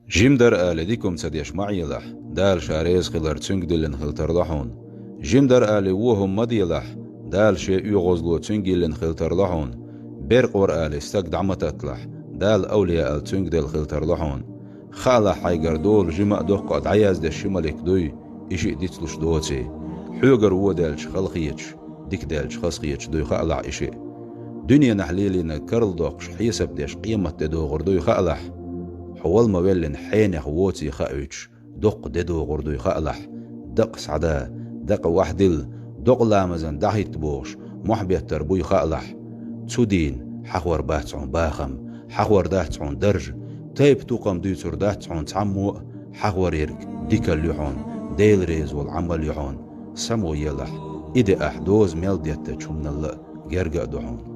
جيم در آل ديكم سديش معيلح دال شاريز خلر تنگ دلن خلتر لحون جيم در آل وهم مديلح دال شيء يغزلو تنجلن خلتر لحون برقور آل استق دعمت أتلح دال أولياء التنج دل خلتر لحون خالا حيقر دول جمع دوق قد عياز دل شمالك دوي إشي ديتلوش دوتي حيقر ودالش خلقيتش ديك دالش خسقيتش دوي خالع إشي دنيا نحليلنا كرل دوقش حيسب ديش قيمة دوغر دوي خالح حوال ما بيلن حين حووتي خاويتش دق ددو غردوي خالح دق سعدا دق وحدل دق لامزن دحيت بوش محبيت تربوي خالح تسودين حخور باتعون باخم حخور داتعون درج تايب توقم ديتر داتعون تعمو حخور يرك ديك الليحون ديل ريز والعمل يحون سمو يلح إدي أحدوز ميل ديتا چومن الله جرقا دحون